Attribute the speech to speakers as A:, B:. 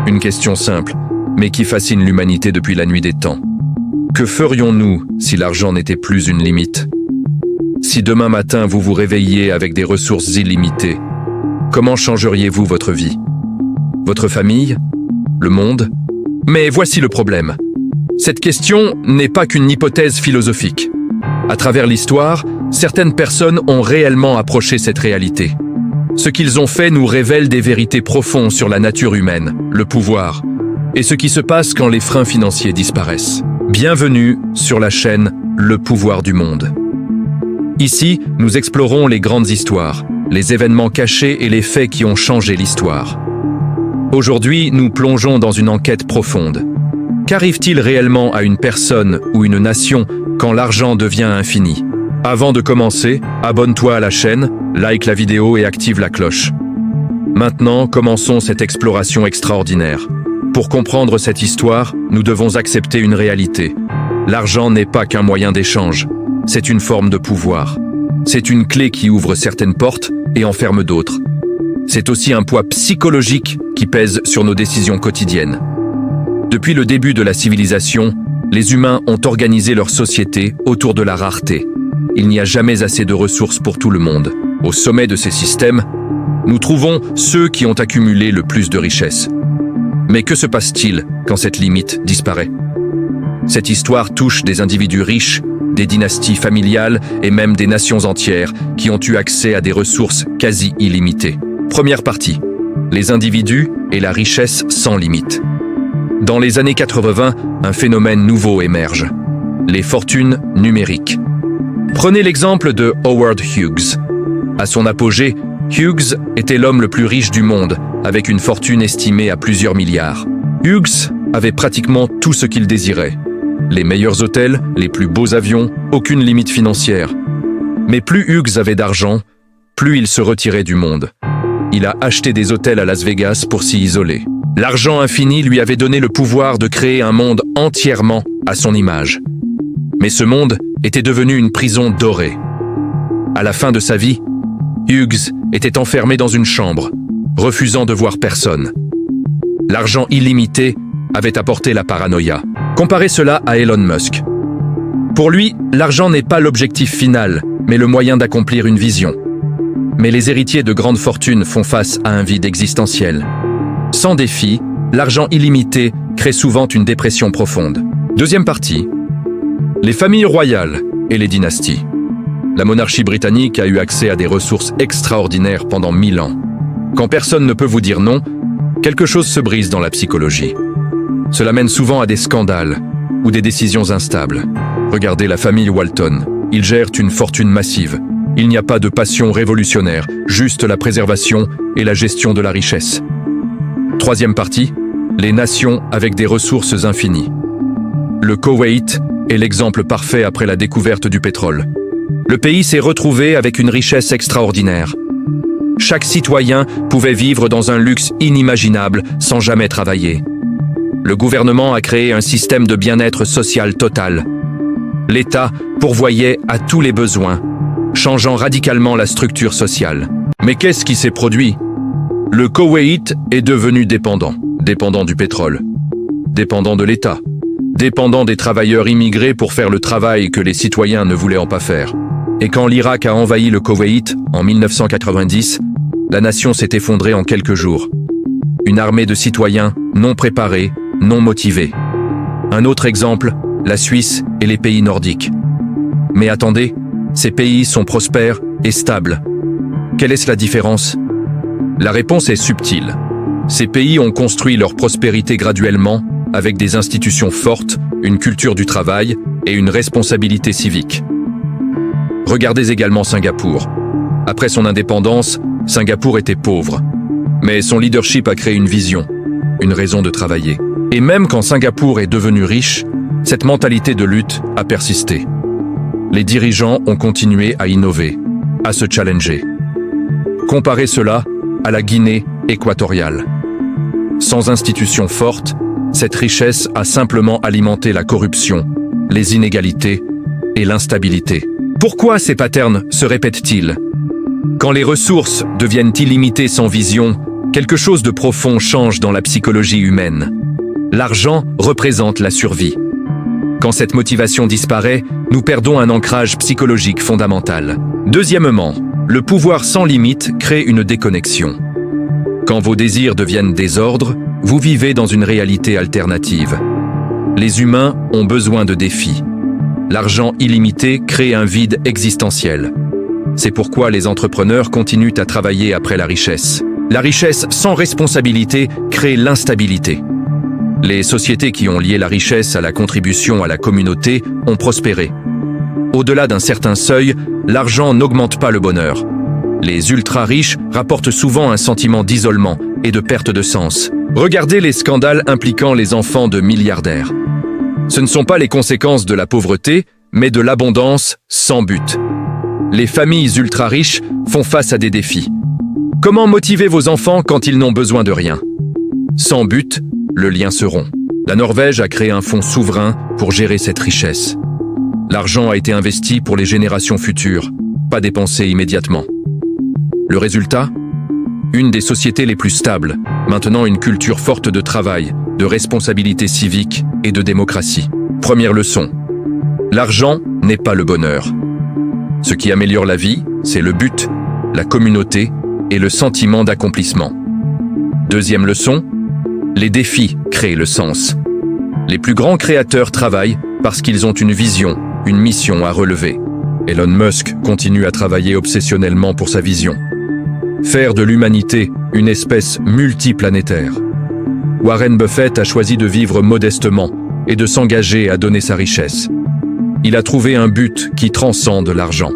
A: Une question simple, mais qui fascine l'humanité depuis la nuit des temps. Que ferions-nous si l'argent n'était plus une limite? Si demain matin vous vous réveilliez avec des ressources illimitées, comment changeriez-vous votre vie? Votre famille? Le monde? Mais voici le problème. Cette question n'est pas qu'une hypothèse philosophique. À travers l'histoire, certaines personnes ont réellement approché cette réalité. Ce qu'ils ont fait nous révèle des vérités profondes sur la nature humaine, le pouvoir, et ce qui se passe quand les freins financiers disparaissent. Bienvenue sur la chaîne Le Pouvoir du Monde. Ici, nous explorons les grandes histoires, les événements cachés et les faits qui ont changé l'histoire. Aujourd'hui, nous plongeons dans une enquête profonde. Qu'arrive-t-il réellement à une personne ou une nation quand l'argent devient infini? Avant de commencer, abonne-toi à la chaîne, like la vidéo et active la cloche. Maintenant, commençons cette exploration extraordinaire. Pour comprendre cette histoire, nous devons accepter une réalité. L'argent n'est pas qu'un moyen d'échange, c'est une forme de pouvoir. C'est une clé qui ouvre certaines portes et en ferme d'autres. C'est aussi un poids psychologique qui pèse sur nos décisions quotidiennes. Depuis le début de la civilisation, les humains ont organisé leur société autour de la rareté. Il n'y a jamais assez de ressources pour tout le monde. Au sommet de ces systèmes, nous trouvons ceux qui ont accumulé le plus de richesses. Mais que se passe-t-il quand cette limite disparaît? Cette histoire touche des individus riches, des dynasties familiales et même des nations entières qui ont eu accès à des ressources quasi illimitées. Première partie, les individus et la richesse sans limite. Dans les années 80, un phénomène nouveau émerge, les fortunes numériques. Prenez l'exemple de Howard Hughes. À son apogée, Hughes était l'homme le plus riche du monde, avec une fortune estimée à plusieurs milliards. Hughes avait pratiquement tout ce qu'il désirait. Les meilleurs hôtels, les plus beaux avions, aucune limite financière. Mais plus Hughes avait d'argent, plus il se retirait du monde. Il a acheté des hôtels à Las Vegas pour s'y isoler. L'argent infini lui avait donné le pouvoir de créer un monde entièrement à son image. Mais ce monde était devenu une prison dorée. À la fin de sa vie, Hughes était enfermé dans une chambre, refusant de voir personne. L'argent illimité avait apporté la paranoïa. Comparez cela à Elon Musk. Pour lui, l'argent n'est pas l'objectif final, mais le moyen d'accomplir une vision. Mais les héritiers de grandes fortunes font face à un vide existentiel. Sans défi, l'argent illimité crée souvent une dépression profonde. Deuxième partie. Les familles royales et les dynasties. La monarchie britannique a eu accès à des ressources extraordinaires pendant 1000 ans. Quand personne ne peut vous dire non, quelque chose se brise dans la psychologie. Cela mène souvent à des scandales ou des décisions instables. Regardez la famille Walton. Ils gèrent une fortune massive. Il n'y a pas de passion révolutionnaire, juste la préservation et la gestion de la richesse. Troisième partie, les nations avec des ressources infinies. Le Koweït est l'exemple parfait après la découverte du pétrole. Le pays s'est retrouvé avec une richesse extraordinaire. Chaque citoyen pouvait vivre dans un luxe inimaginable sans jamais travailler. Le gouvernement a créé un système de bien-être social total. L'État pourvoyait à tous les besoins, changeant radicalement la structure sociale. Mais qu'est-ce qui s'est produit? Le Koweït est devenu dépendant du pétrole, dépendant de l'État, dépendant des travailleurs immigrés pour faire le travail que les citoyens ne voulaient pas faire. Et quand l'Irak a envahi le Koweït en 1990, la nation s'est effondrée en quelques jours. Une armée de citoyens non préparés, non motivés. Un autre exemple, la Suisse et les pays nordiques. Mais attendez, ces pays sont prospères et stables. Quelle est la différence? La réponse est subtile. Ces pays ont construit leur prospérité graduellement, avec des institutions fortes, une culture du travail et une responsabilité civique. Regardez également Singapour. Après son indépendance, Singapour était pauvre. Mais son leadership a créé une vision, une raison de travailler. Et même quand Singapour est devenu riche, cette mentalité de lutte a persisté. Les dirigeants ont continué à innover, à se challenger. Comparez cela à la Guinée équatoriale. Sans institutions fortes, cette richesse a simplement alimenté la corruption, les inégalités et l'instabilité. Pourquoi ces patterns se répètent-ils? Quand les ressources deviennent illimitées sans vision, Quelque chose de profond change dans la psychologie humaine. L'argent représente la survie. Quand cette motivation disparaît, nous perdons un ancrage psychologique fondamental. Deuxièmement, le pouvoir sans limite crée une déconnexion. Quand vos désirs deviennent désordre, vous vivez dans une réalité alternative. Les humains ont besoin de défis. L'argent illimité crée un vide existentiel. C'est pourquoi les entrepreneurs continuent à travailler après la richesse. La richesse sans responsabilité crée l'instabilité. Les sociétés qui ont lié la richesse à la contribution à la communauté ont prospéré. Au-delà d'un certain seuil, l'argent n'augmente pas le bonheur. Les ultra-riches rapportent souvent un sentiment d'isolement et de perte de sens. Regardez les scandales impliquant les enfants de milliardaires. Ce ne sont pas les conséquences de la pauvreté, mais de l'abondance sans but. Les familles ultra-riches font face à des défis. Comment motiver vos enfants quand ils n'ont besoin de rien? Sans but, le lien se rompt. La Norvège a créé un fonds souverain pour gérer cette richesse. L'argent a été investi pour les générations futures, pas dépensé immédiatement. Le résultat? Une des sociétés les plus stables, maintenant une culture forte de travail, de responsabilité civique et de démocratie. Première leçon. L'argent n'est pas le bonheur. Ce qui améliore la vie, c'est le but, la communauté et le sentiment d'accomplissement. Deuxième leçon. Les défis créent le sens. Les plus grands créateurs travaillent parce qu'ils ont une vision, une mission à relever. Elon Musk continue à travailler obsessionnellement pour sa vision. Faire de l'humanité une espèce multiplanétaire. Warren Buffett a choisi de vivre modestement et de s'engager à donner sa richesse. Il a trouvé un but qui transcende l'argent.